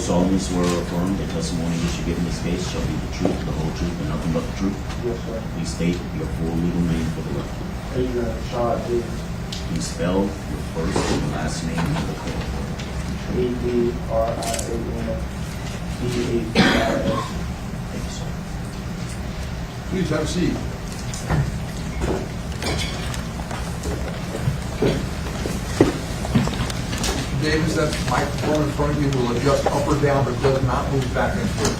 solemnly swear or affirm the testimony which you give in this case shall be the truth, the whole truth, and nothing but the truth? Yes, sir. Please state your full legal name for the record. Adrian Shaw Davis. Please spell your first and last name for the court. ADRIANDAVIS. Thank you, sir. Please have a seat. Mr. Davis, that microphone in front of you will adjust up or down, but does not move back and forth.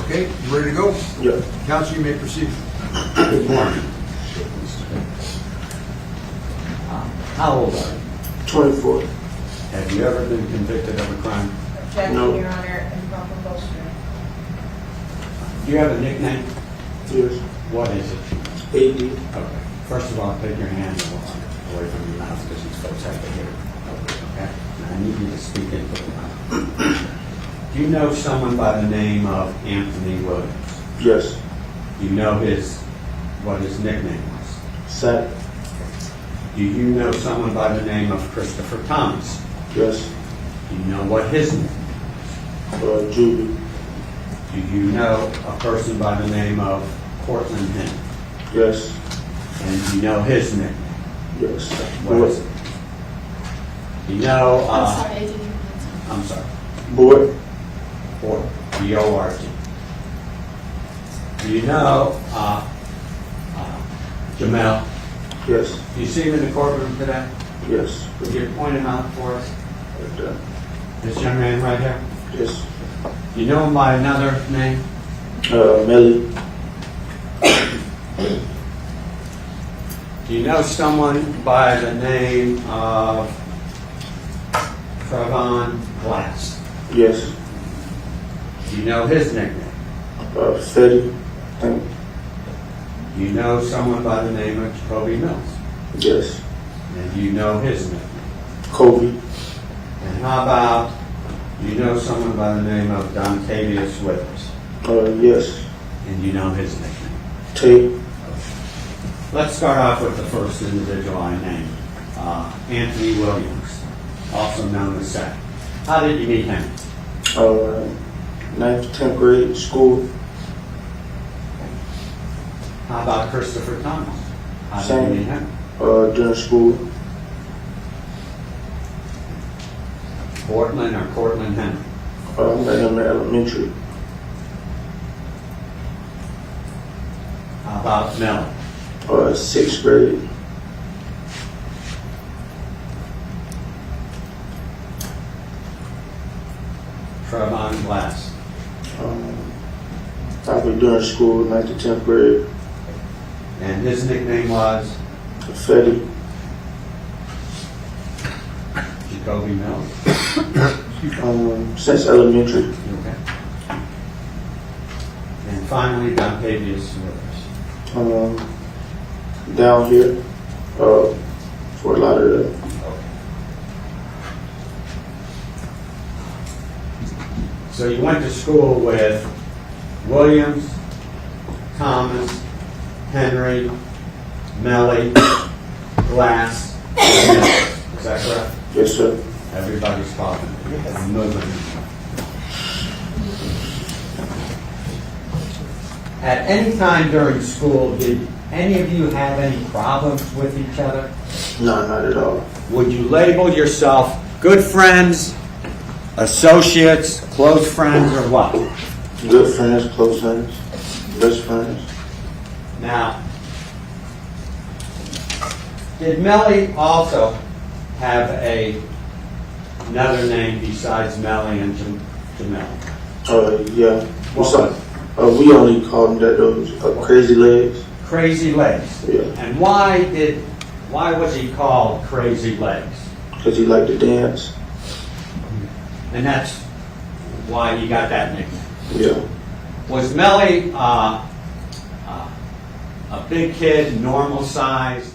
Okay, you ready to go? Yes. Counsel, you may proceed. Good morning. How old are you? 24. Have you ever been convicted of a crime? Objection, No. Your Honor, improper bolstering. Do you have a nickname? Yes. What is it? AD. Okay. First of all, take your hand away from your mouth because these folks have to hear it. Okay? Now, I need you to speak into the mouth. Do you know someone by the name of Anthony Williams? Yes. Do you know what his nickname was? Sack. Do you know someone by the name of Christopher Thomas? Yes. Do you know what his name is? Julie. Do you know a person by the name of Cortland Henry? Yes. And do you know his nickname? Yes. What is it? Do you know, I'm sorry, I didn't. I'm sorry, Boy. Bort, B-O-R-T. Do you know Jamel? Yes. Do you see him in the courtroom today? Yes. Would you point him out for us? Right there. This young man right here? Yes. Do you know him by another name? Melly. Do you know someone by the name of Trevon Glass? Yes. Do you know his nickname? Fetty. Do you know someone by the name of Jacoby Mills? Yes. And do you know his nickname? Kobe. And how about, do you know someone by the name of Dontavius Withers? Yes. And do you know his nickname? Tape. Let's start off with the first individual I named, Anthony Williams, also known as Sack. How did you meet him? 9th to 10th grade school. How about Christopher Thomas? How did Same. you meet him? During school. Portland or Cortland Henry? Met him in elementary. How about Melly? 6th grade. Trevon Glass? Probably during school, 9th to 10th grade. And his nickname was Fetty. Jacoby Mills? Since elementary. Okay. And finally, Dontavius Withers. Down here. For a lot of the. So you went to school with Williams, Thomas, Henry, Melly, Glass, and Mills. Is that correct? Yes, sir. Everybody's talking. I'm moving. At any time during school, did any of you have any problems with each other? No, not at all. Would you label yourself good friends, associates, close friends, or what? Good friends, close friends, best friends. Now, did Melly also have another name besides Melly and Jamel? Yeah. What was it? We only called him that. Those crazy legs. Crazy Legs. Yeah. And why was he called Crazy Legs? Because he liked to dance. And that's why he got that nickname. Yeah. Was Melly a big kid, normal sized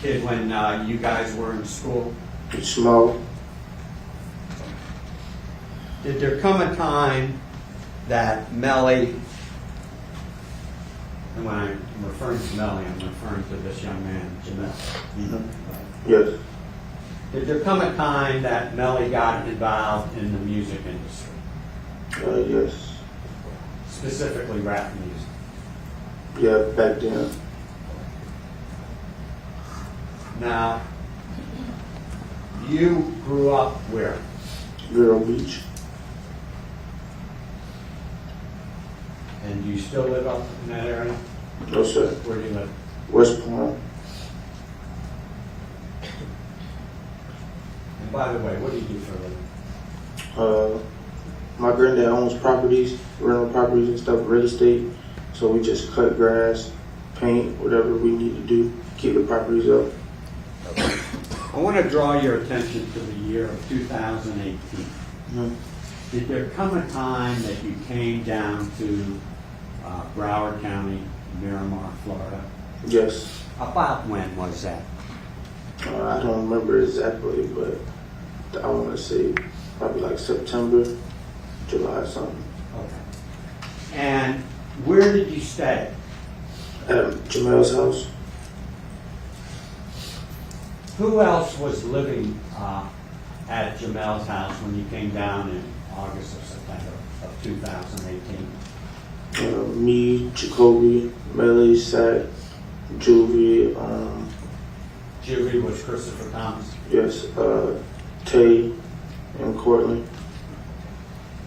kid when you guys were in school? Small. Did there come a time that Melly, and when I'm referring to Melly, I'm referring to this young man, Jamel. Yes. Did there come a time that Melly got involved in the music industry, Yes. specifically rap music? Yeah, back then. Now, you grew up where? Vero Beach. And do you still live up in that area? No, sir. Where do you live? West Palm. And by the way, what do you do for a living? My granddad owns properties, rental properties and stuff, real estate. So we just cut grass, paint, whatever we need to do, keep the properties up. I want to draw your attention to the year of 2018. Mhm. Did there come a time that you came down to Broward County, Miramar, Florida? Yes. About when was that? I don't remember exactly, but I want to say probably like September, July, something. Okay. And where did you stay? At Jamel's house. Who else was living at Jamel's house when you came down in August or September of 2018? Me, Jacoby, Melly, Sat, Juvie, Juvie was Christopher Thomas. yes, Tay, and Courtland.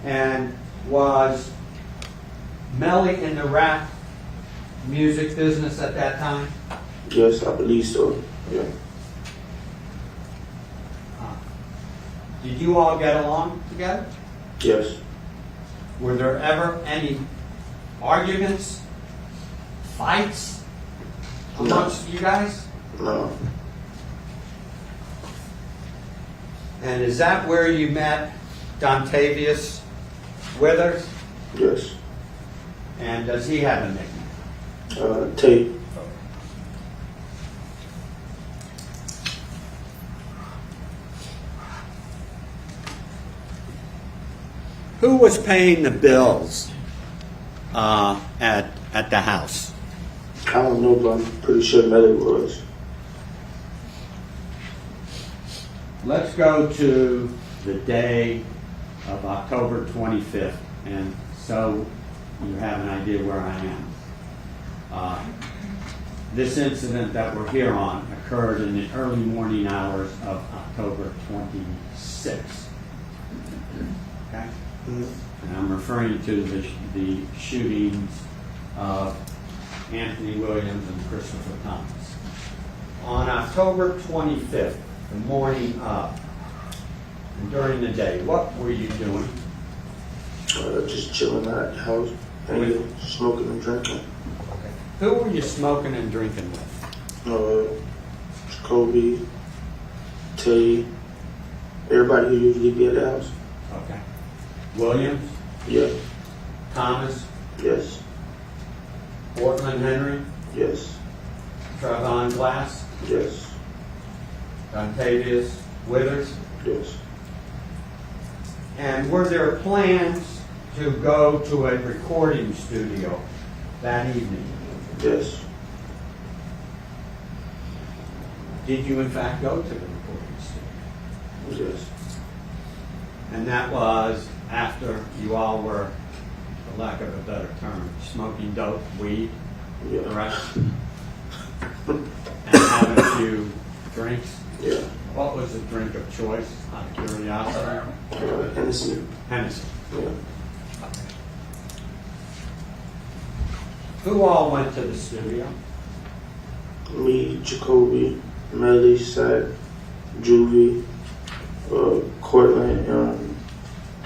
And was Melly in the rap music business at that time? Yes, I believe so. Yeah. Did you all get along together? Yes. Were there ever any arguments, fights amongst you guys? No. And is that where you met Dontavius Withers? Yes. And does he have a nickname? Tay. Who was paying the bills at the house? I don't know, but I'm pretty sure Melly was. Let's go to the day of October 25th, and so you have an idea where I am. This incident that we're here on occurred in the early morning hours of October 26th. Okay? And I'm referring to the shootings of Anthony Williams and Christopher Thomas. On October 25th, the morning of, and during the day, what were you doing? Just chilling at the house, hanging, smoking and drinking. Who were you smoking and drinking with? Jacoby, Tay, everybody who usually be at the house. Okay. Williams, Yeah. Thomas, Yes. Portland Henry, Yes. Trevon Glass, Yes. Dontavius Withers. Yes. And were there plans to go to a recording studio that evening? Yes. Did you in fact go to the recording studio? Yes. And that was after you all were, for lack of a better term, smoking dope, weed, Yeah. correct? And having a few drinks. Yeah. What was the drink of choice, out of curiosity? Hennessy. Hennessy. Yeah. Who all went to the studio? Me, Jacoby, Melly, Sat, Juvie, Courtland,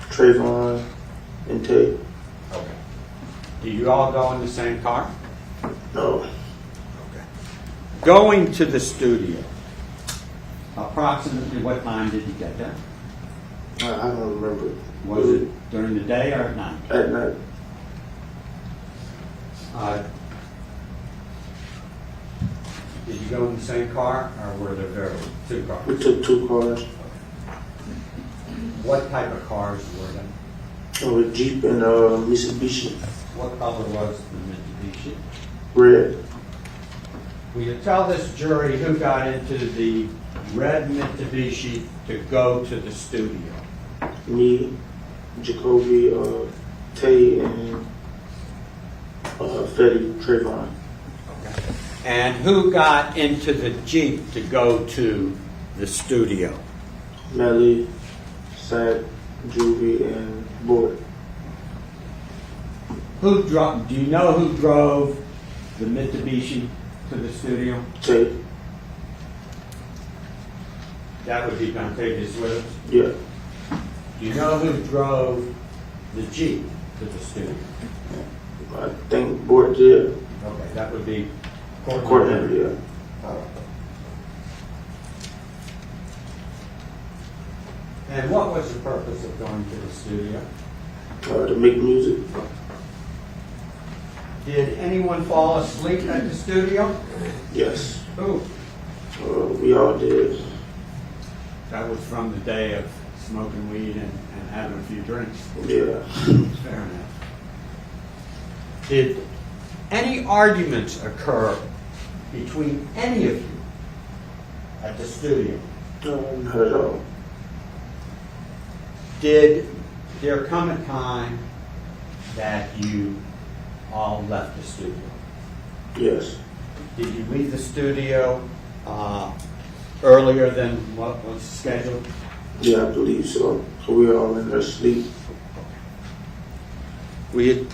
Trayvon, and Tay. Okay. Do you all go in the same car? No. Going to the studio, approximately what time did you get there? I don't remember. Was it during the day or at night? At night? Did you go in the same car, or were there two We cars? took 2 cars. What type of cars were they? A Jeep and a Mitsubishi. What color was the Mitsubishi? Red. Will you tell this jury who got into the red Mitsubishi to go to the studio? Me, Jacoby, Tay, and Fetty Trayvon. And who got into the Jeep to go to the studio? Melly, Sack, Juvie, and Boyd. Do you know who drove the Mitsubishi to the studio? Tay. That would be Dontavius Withers. Yeah. Do you know who drove the Jeep to the studio? I think Boyd did. Okay, that would be Courtney. Courtney, yeah. And what was the purpose of going to the studio? To make music. Did anyone fall asleep at the studio? Yes. Who? We all did. That was from the day of smoking weed and having a few drinks. Yeah. Fair enough. Did any arguments occur between any of you at the studio? Not at all. Did there come a time that you all left the studio? Yes. Did you leave the studio earlier than what was scheduled? Yeah, I believe so. So we were all in there asleep. Will you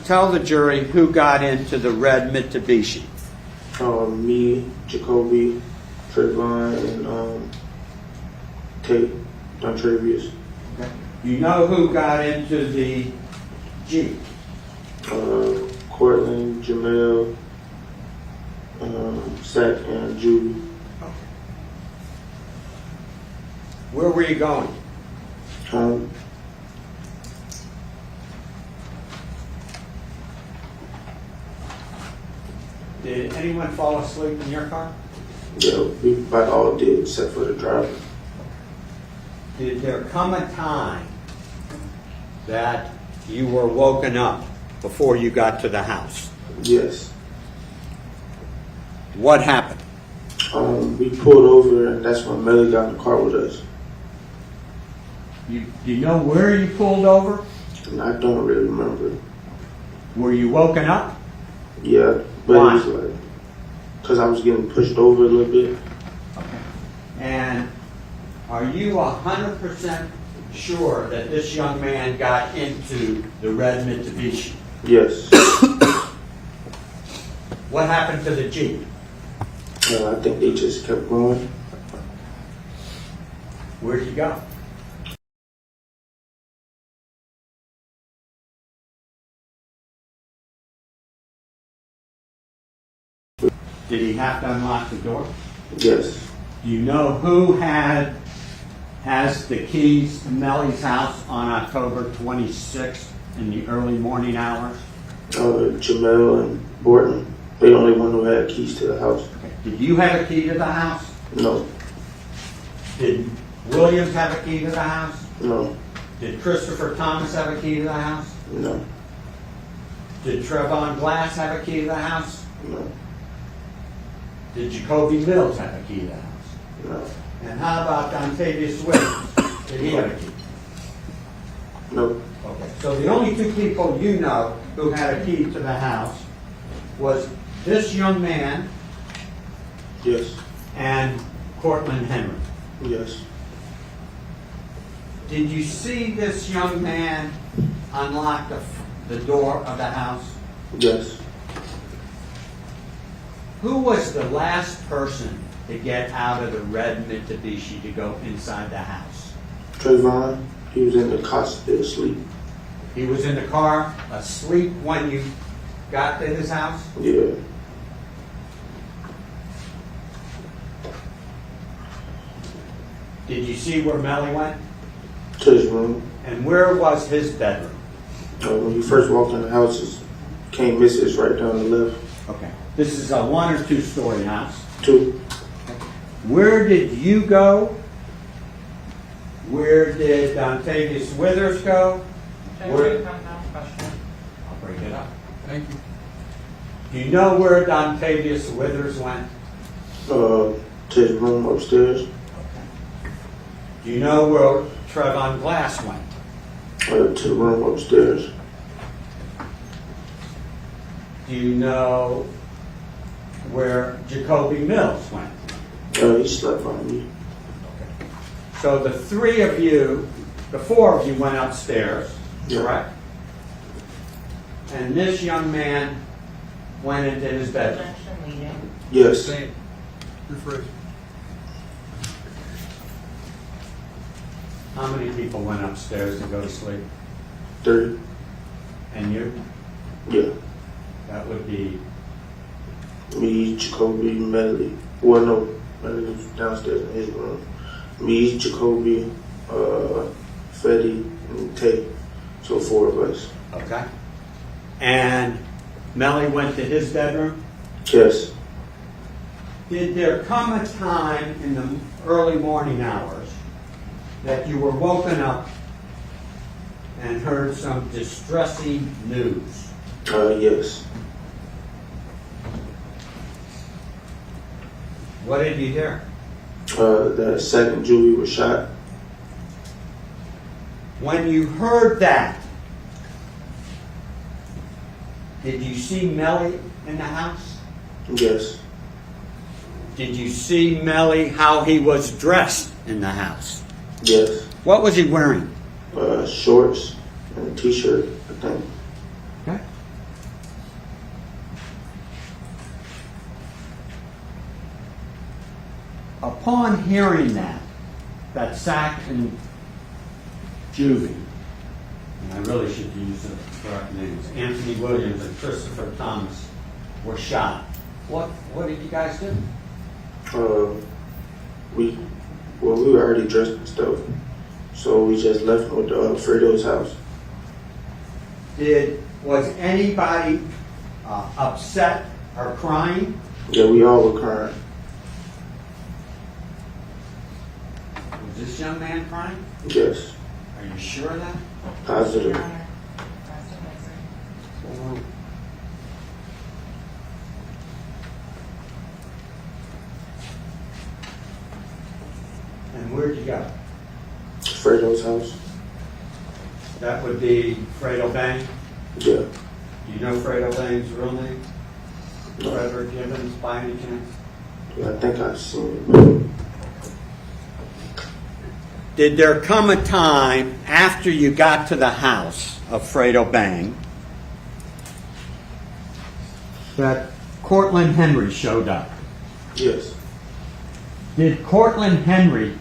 tell the jury who got into the red Mitsubishi? Me, Jacoby, Trayvon, and Tate, Dontavius. Do you know who got into the Jeep? Cortland, Jamel, Sack, and Judy. Where were you going? Home. Did anyone fall asleep in your car? Yeah, we about all did except for the driver. Did there come a time that you were woken up before you got to the house? Yes. What happened? We pulled over, and that's when Melly got in the car with us. Do you know where you pulled over? And I don't really remember. Were you woken up? Yeah, but Why? it was like, because I was getting pushed over a little bit. And are you 100% sure that this young man got into the red Mitsubishi? Yes. What happened to the Jeep? I think they just kept going. Where'd you go? Did he have to unlock the door? Yes. Do you know who has the keys to Melly's house on October 26th in the early morning hours? Jamel and Borton. They the only one who had keys to the house. Did you have a key to the house? No. Did Williams have a key to the house? No. Did Christopher Thomas have a key to the house? No. Did Trevon Glass have a key to the house? No. Did Jacoby Mills have a key to the house? No. And how about Dontavius Williams? Did he have a key? No. Okay. So the only two people you know who had a key to the house was this young man Yes. and Cortland Henry. Yes. Did you see this young man unlock the door of the house? Yes. Who was the last person to get out of the red Mitsubishi to go inside the house? Trayvon, he was in the car still asleep. He was in the car asleep when you got to his house? Yeah. Did you see where Melly went? To his room. And where was his bedroom? When you first walked in the house, it can't miss it. It's right down the left. Okay. This is a 1 or 2 story house. 2. Where did you go? Where did Dontavius Withers go? Can Where- we come now? Question. I'll bring it up. Thank you. Do you know where Dontavius Withers went? To his room upstairs. Do you know where Trevon Glass went? To the room upstairs. Do you know where Jacoby Mills went? He slept on me. So the three of you, the four of you went upstairs, Yeah. correct? And this young man went into his bedroom. Yes. Same. Rephrase. How many people went upstairs to go to sleep? 30. And you? Yeah. That would be, Me, Jacoby, Melly. Well, no, Melly was downstairs in his room. Me, Jacoby, Fetty, and Tay. So 4 of us. okay. And Melly went to his bedroom? Yes. Did there come a time in the early morning hours that you were woken up and heard some distressing news? Yes. What did you hear? That second Julie was shot. When you heard that, did you see Melly in the house? Yes. Did you see Melly how he was dressed in the house? Yes. What was he wearing? Shorts and a t-shirt, I think. Okay. Upon hearing that Sack and Juvie, and I really should use the correct names, Anthony Williams and Christopher Thomas were shot. What did you guys do? We were already dressed and stuff, so we just left with Fredo's house. Was anybody upset or crying? Yeah, we all were crying. Was this young man crying? Yes. Are you sure of that? Positive. And where'd you go? Fredo's house. That would be Fredo Bang. Yeah. Do you know Fredo Bang's real name? Frederick Gibbons, by any chance? Yeah, I think I've seen it. Did there come a time after you got to the house of Fredo Bang that Cortland Henry showed up? Yes. Did Cortland Henry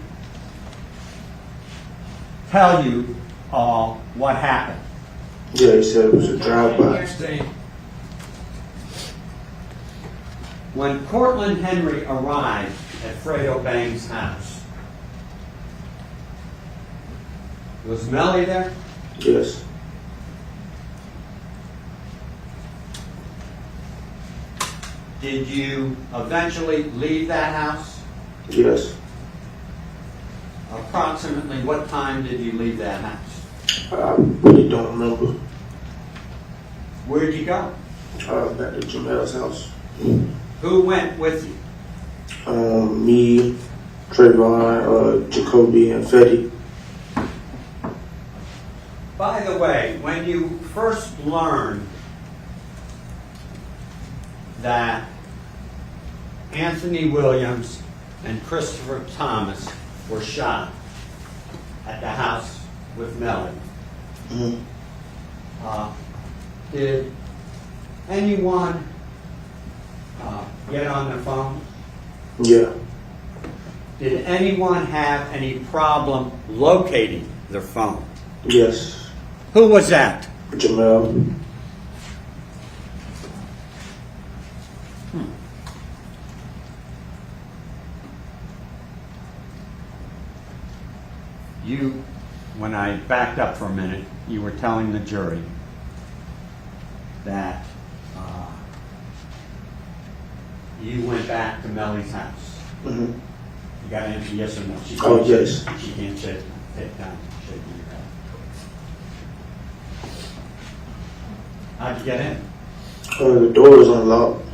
tell you what happened? Yeah, he said it was a drive-by. Same. When Cortland Henry arrived at Fredo Bang's house, was Melly there? Yes. Did you eventually leave that house? Yes. Approximately what time did you leave that house? I really don't remember. Where'd you go? Back to Jamel's house. Who went with you? Me, Trayvon, Jacoby, and Fetty. By the way, when you first learned that Anthony Williams and Christopher Thomas were shot at the house with Melly, Mm-hmm. did anyone get on the phone? Yeah. Did anyone have any problem locating their phone? Yes. Who was that? Jamel. You, when I backed up for a minute, you were telling the jury that you went back to Melly's house. Mm-hmm. You got an answer, yes or no? She Oh, can't yes. shake- She can't shake down, shake your head. How'd you get in? The door was unlocked.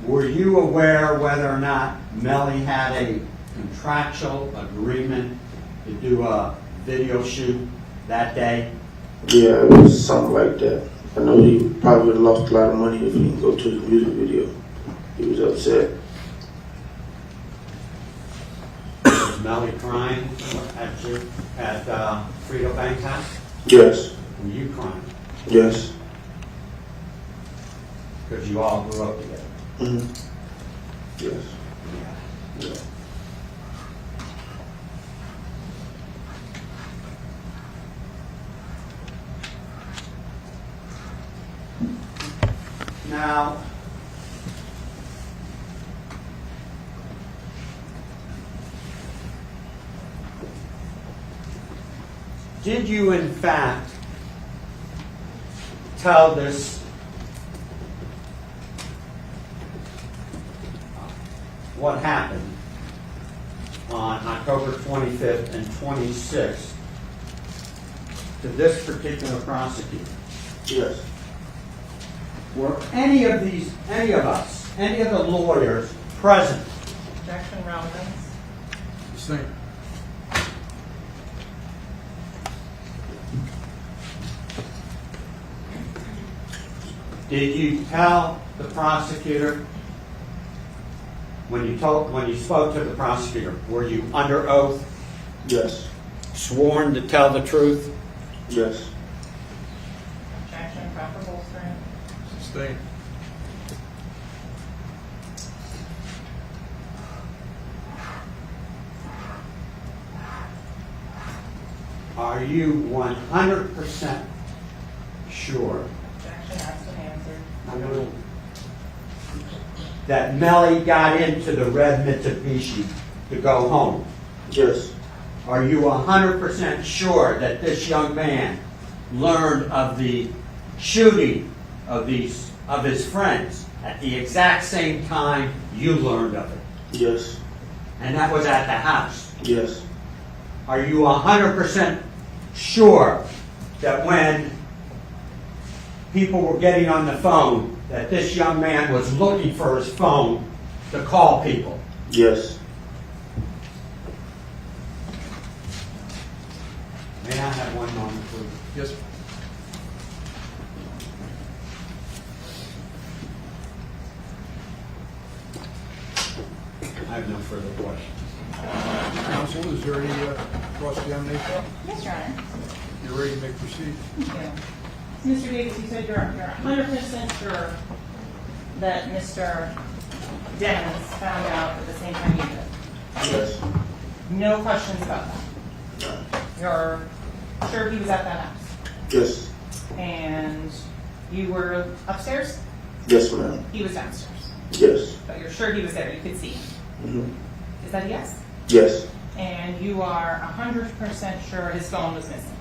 Were you aware whether or not Melly had a contractual agreement to do a video shoot that day? Yeah, it was something like that. I know he probably would have lost a lot of money if he didn't go to the music video. He was upset. Was Melly crying at Frito Bank's house? Yes, Were you crying? yes. Because you all grew up together. Mm-hmm. Yes. Yeah. Now, did you in fact tell this what happened on October 25th and 26th to this particular prosecutor? Yes. Were any of us, any of the lawyers present? Objection, relevance. Same. Did you tell the prosecutor when you spoke to the prosecutor? Were you under oath, Yes. sworn to tell the truth? Yes. Objection, proper bolstering. Sustained. Are you 100% sure Objection, asked and answered. that Melly got into the red Mitsubishi to go home? Yes. Are you 100% sure that this young man learned of the shooting of his friends at the exact same time you learned of it? Yes. And that was at the house. Yes. Are you 100% sure that when people were getting on the phone, that this young man was looking for his phone to call people? Yes. May I have one moment, please? Yes, sir. I have no further questions. Counsel, is there any cross-examination? Yes, Your Honor. You ready to make proceed? Yeah. Mr. Davis, you said you're 100% sure that Mr. Dennis found out at the same time you did. Yes. No questions about that. You're sure he was at that house? Yes. And you were upstairs? Yes, ma'am. He was downstairs. Yes. But you're sure he was there, you could see him. Mm-hmm. Is that a yes? Yes. And you are 100% sure his phone was missing?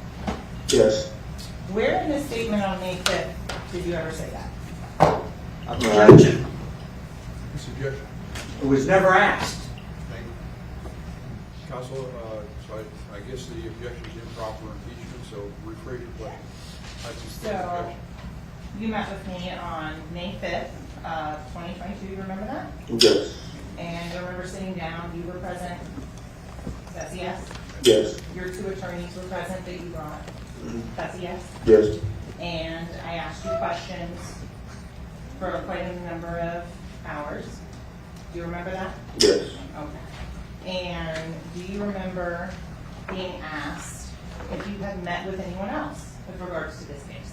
Yes. Where in the statement on May 5th did you ever say that? Objection. This objection. It was never asked. Thank you. Counsel, so I guess the objection is improper impeachment, so rephrase your question. I sustain the So, objection. you met with me on May 5th of 2022, you remember that? Yes. And you remember sitting down, you were present? That's a yes? Yes. Your two attorneys were present that you brought? That's a yes? Yes. And I asked you questions for quite a number of hours. Do you remember that? Yes. Okay. And do you remember being asked if you had met with anyone else with regards to this case?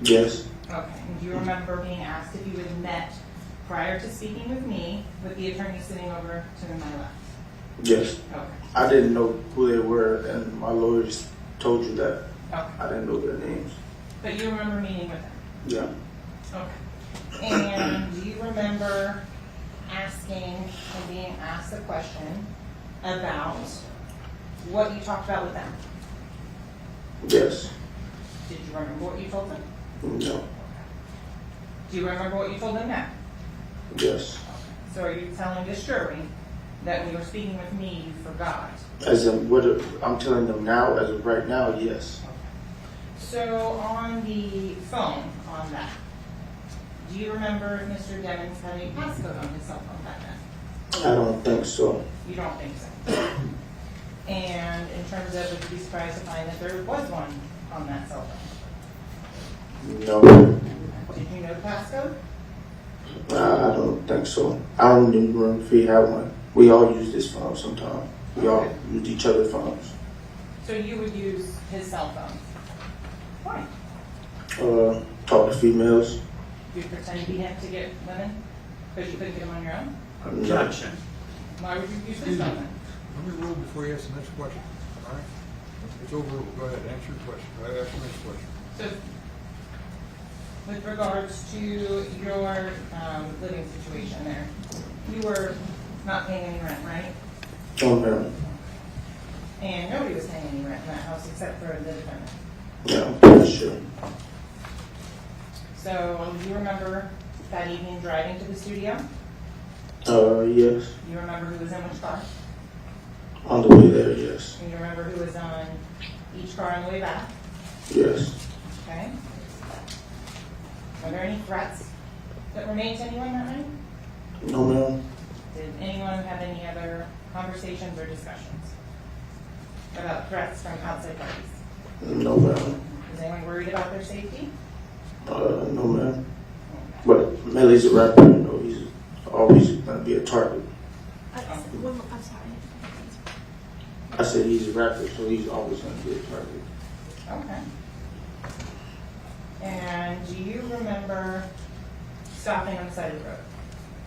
Yes. Okay. And do you remember being asked if you had met prior to speaking with me with the attorney sitting over to my left? Yes. Okay. I didn't know who they were, and my lawyers told you that. Okay. I didn't know their names. But you remember meeting with them? Yeah. Okay. And do you remember asking and being asked a question about what you talked about with them? Yes. Did you remember what you told them? No. Do you remember what you told them now? Yes. So are you telling this jury that when you were speaking with me, you forgot? As in, what I'm telling them now, as of right now, yes. So on the phone, on that, do you remember if Mr. Devens had a passcode on his cell phone back then? I don't think so. You don't think so? And in terms of, would you be surprised to find that there was one on that cell phone? No, Did you know the passcode? I don't think so. I don't even remember if he had one. We all use this phone sometimes. We all use each other's phones. So you would use his cell phone? Why? Talk to females. Do you pretend to be him to get women? Because you couldn't get them on your own? Objection. Why would you use his phone then? Let me rule before you ask the next question, all right? It's overruled. Go ahead, answer your question. Go ahead, ask the next question. So, with regards to your living situation there, you were not paying any rent, right? Oh, man. And nobody was paying any rent in that house except for the defendant. Yeah, I'm pretty sure. So, do you remember that evening driving to the studio? Yes. You remember who was in which car? On the way there, yes. And you remember who was on each car on the way back? Yes. Okay. Are there any threats that were made to anyone that night? No, ma'am. Did anyone have any other conversations or discussions about threats from outside parties? No, ma'am. Is anyone worried about their safety? No, ma'am. But Melly's a rapper, you know, he's always going to be a target. I'm sorry. I said he's a rapper, so he's always going to be a target. Okay. And do you remember stopping on the side of the road?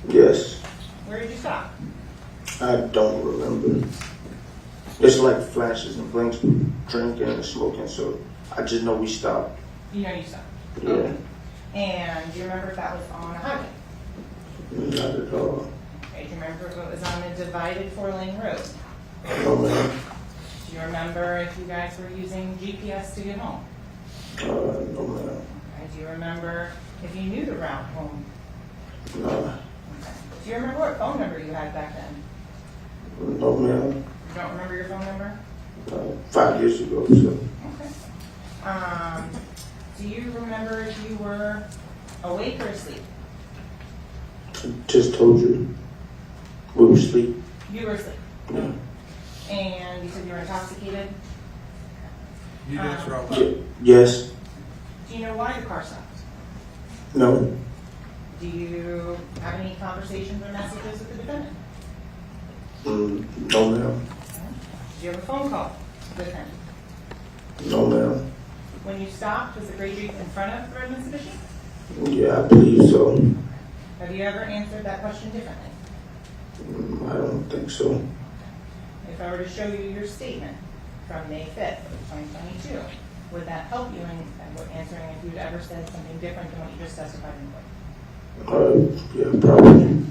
Yes. Where did you stop? I don't remember. It's like flashes and blinks, drinking and smoking, so I just know we stopped. You know you stopped. Yeah. Okay. And do you remember if that was on a highway? Not at all. Okay. Do you remember if it was on a divided 4-lane road? No, ma'am. Do you remember if you guys were using GPS to get home? No, ma'am. Okay. Do you remember if you knew the route home? No. Okay. Do you remember what phone number you had back then? No, ma'am. You don't remember your phone number? 5 years ago, so. Okay. Do you remember if you were awake or asleep? Just told you. We were asleep. You were asleep. Yeah. And you said you were intoxicated? You did answer out loud. Yes. Do you know why the car stopped? No. Do you have any conversations or messages with the defendant? No, ma'am. Do you have a phone call with him? No, ma'am. When you stopped, was the gray Jeep in front of the red Mitsubishi? Yeah, I believe so. Have you ever answered that question differently? I don't think so. If I were to show you your statement from May 5th, 2022, would that help you in answering if you'd ever said something different than what you just testified in court? Yeah, probably.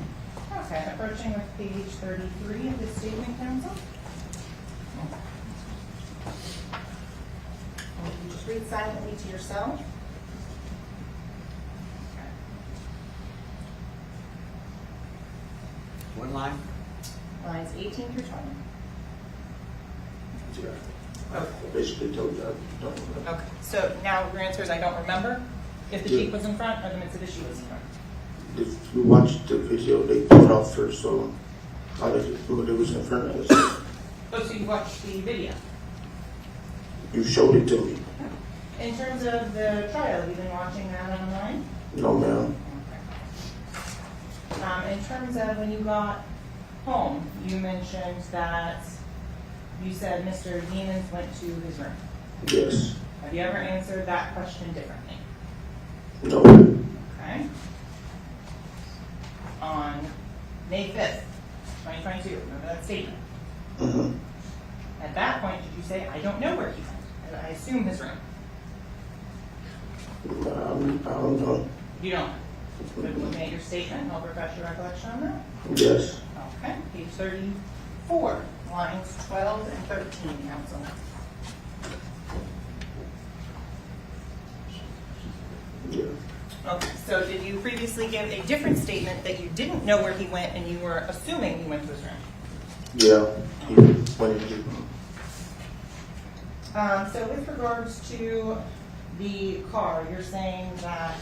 Okay, approaching with page 33 of the statement, counsel. And you just read silently to yourself. One line? Lines 18 through 20. Yeah. Okay. I basically told you I don't remember. Okay, so now your answer is I don't remember if the Yeah. Jeep was in front or the Mitsubishi was in front. If you watched the video, they pulled off first, so all they knew it was in front of us. Oh, so you watched the video. You showed it to me. In terms of the trial, you've been watching that online? No, ma'am. In terms of when you got home, you mentioned that you said Mr. Demons went to his room. Yes. Have you ever answered that question differently? No. Okay. On May 5th, 2022, remember that statement? Mm-hmm. At that point, did you say, I don't know where he went? I assume his room. I don't know. You don't. But looking at your statement, help refresh your recollection on that? Yes. Okay, page 34, lines 12 and 13, counsel. Yeah. Okay, so did you previously give a different statement that you didn't know where he went and you were assuming he went to his room? Yeah. He went into. So with regards to the car, you're saying that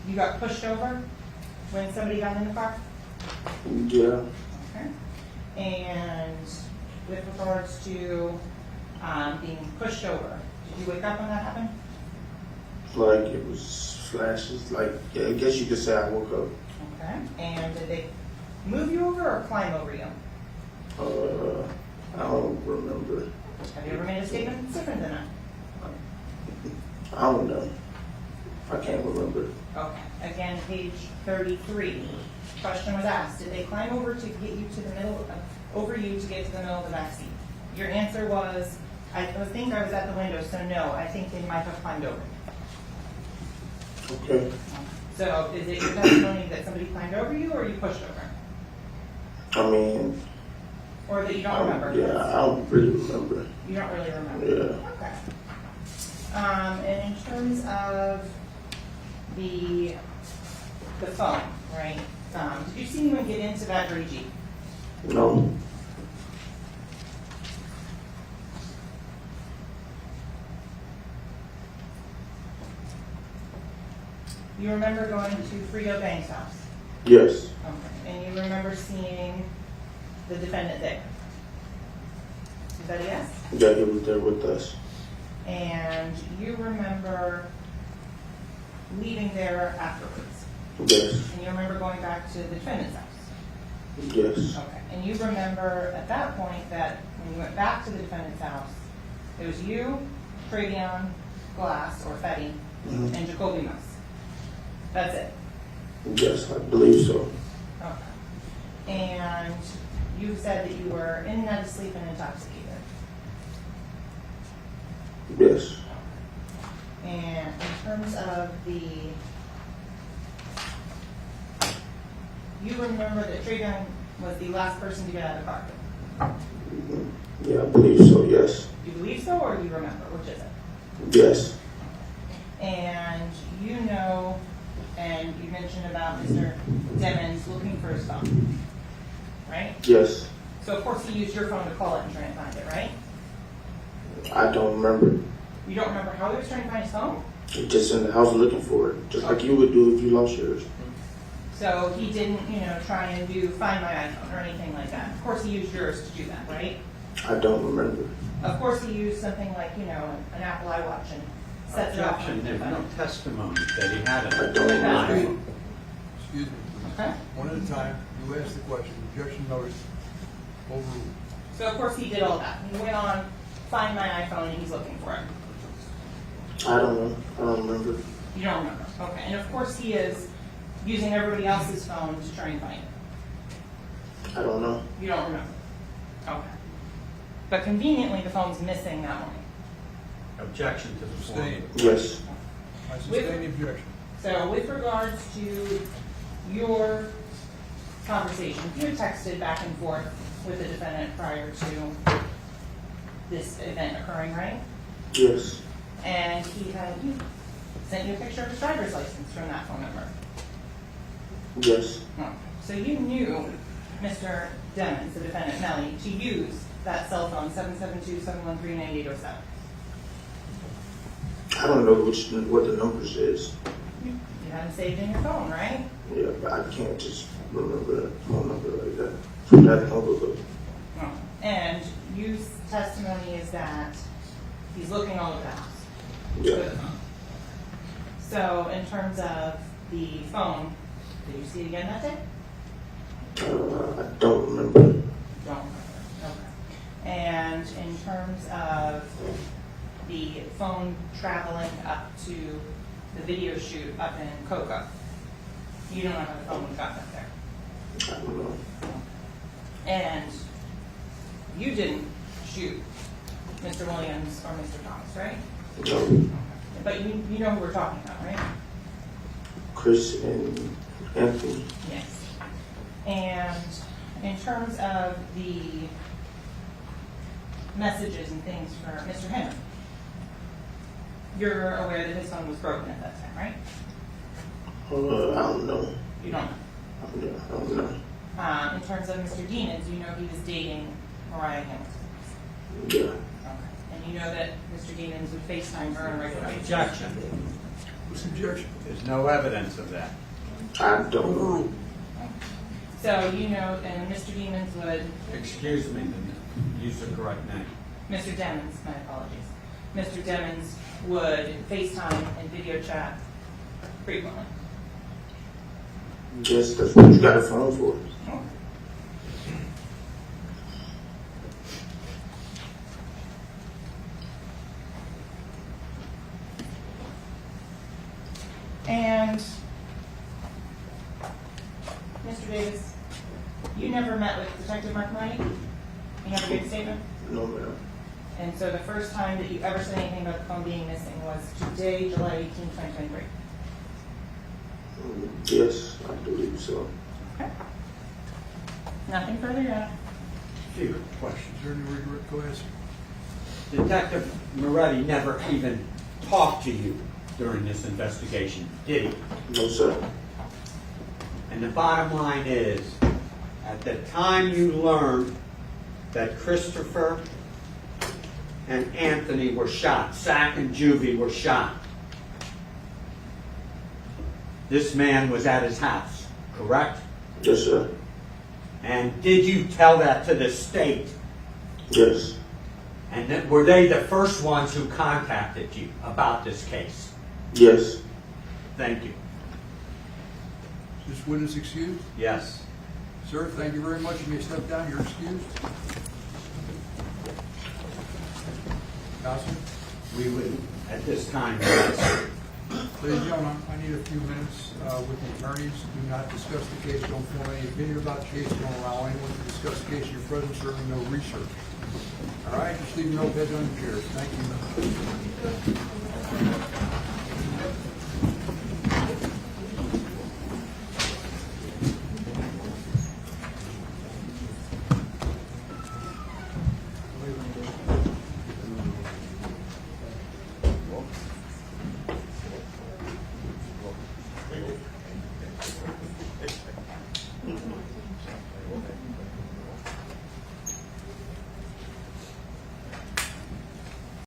you got pushed over when somebody got in the car? Yeah. Okay. And with regards to being pushed over, did you wake up when that happened? Like it was flashes. Like, yeah, I guess you could say I woke up. Okay. And did they move you over or climb over you? I don't remember. Have you ever made a statement that's different than that? I don't know. I can't remember. Okay. Again, page 33. Question was asked, did they climb over to get you to the middle, over you to get to the middle of the back seat? Your answer was, I think I was at the window, so no, I think they might have climbed over. Okay. So is it your testimony that somebody climbed over you or you pushed over? I mean, Or that you don't remember? yeah, I don't really remember. You don't really remember? Yeah. Okay. And in terms of the phone, right? Did you see anyone get into that gray Jeep? No. You remember going to Frito Bank's house? Yes. Okay. And you remember seeing the defendant there? Is that a yes? Yeah, he was there with us. And you remember leaving there afterwards? Yes. And you remember going back to the defendant's house? Yes. Okay. And you remember at that point that when you went back to the defendant's house, it was you, Travion Glass, or Fetty, and Jacoby Mouse. That's it? Yes, I believe so. Okay. And you said that you were in and out of sleep and intoxicated. Yes. And in terms of you remember that Travion was the last person to get out of the car? Yeah, I believe so, yes. Do you believe so, or do you remember? Which is it? Yes. And you know, and you mentioned about Mr. Demmons looking for his phone, right? Yes. So of course he used your phone to call it and try and find it, right? I don't remember. You don't remember how he was trying to find his phone? Just in the house looking for it, just like you would do if you lost yours. So he didn't, try and find my iPhone or anything like that. Of course he used yours to do that, right? I don't remember. Of course he used something like, an Apple iWatch and set it up. Objection, there's no testimony that he had I it. don't remember. Excuse me, please. Okay. One at a time. You asked the question. Objection noted. Overruled. So of course he did all that. He went on, find my iPhone, and he's looking for it. I don't know. I don't remember. You don't remember. Okay. And of course he is using everybody else's phone to try and find it. I don't know. You don't remember. Okay. But conveniently the phone's missing that morning. Objection to the form. Sustained. Yes. I sustain the objection. So with regards to your conversation, you had texted back and forth with the defendant prior to this event occurring, right? Yes. And he sent you a picture of his driver's license from that phone number. Yes. Oh. So you knew Mr. Demmons, the defendant Melly, to use that cell phone, 772-713-9807. I don't know what the numbers is. You had it saved in your phone, right? Yeah, but I can't just remember a phone number like that from that long ago. Oh. And your testimony is that he's looking all over the house. Yeah. For the phone. So in terms of the phone, did you see it again that day? I don't remember. Don't remember. Okay. And in terms of the phone traveling up to the video shoot up in Cocoa, you don't know how the phone got up there. I don't know. And you didn't shoot Mr. Williams or Mr. Thomas, right? No. But you know who we're talking about, right? Chris and Anthony. Yes. And in terms of the messages and things for Mr. Henry, you're aware that his phone was broken at that time, right? I don't know. You don't know. I don't know. In terms of Mr. Dienens, you know he was dating Mariah Hamilton. Yeah. Okay. And you know that Mr. Demons would FaceTime her on a regular basis. Objection. What's the objection? There's no evidence of that. I don't know. So you know, and Mr. Demons would, Excuse me, use the correct name. Mr. Demons, my apologies. Mr. Demons would FaceTime and video chat frequently. Yes, that's what you got a phone for. And Mr. Davis, you never met with Detective Mark Melly? You never gave a statement? No, ma'am. And so the first time that you ever said anything about the phone being missing was today, July 18, 2023? Yes, I believe so. Okay. Nothing further yet. Few questions. Is there any regret? Go ahead. Detective Moretti never even talked to you during this investigation, did he? No, sir. And the bottom line is, at the time you learned that Christopher and Anthony were shot, Zach and Juvie were shot, this man was at his house, correct? Yes, sir. And did you tell that to the state? Yes. And then, were they the first ones who contacted you about this case? Yes. Thank you. Is this witness excused? Yes. Sir, thank you very much. You may step down. You're excused. Counsel? We would, at this time, yes. Ladies and gentlemen, I need a few minutes with the attorneys. Do not discuss the case. Don't form any opinion about the case. Don't allow anyone to discuss the case in your presence. Certainly no research. All right? Just leave your notepads on your chairs. Thank you.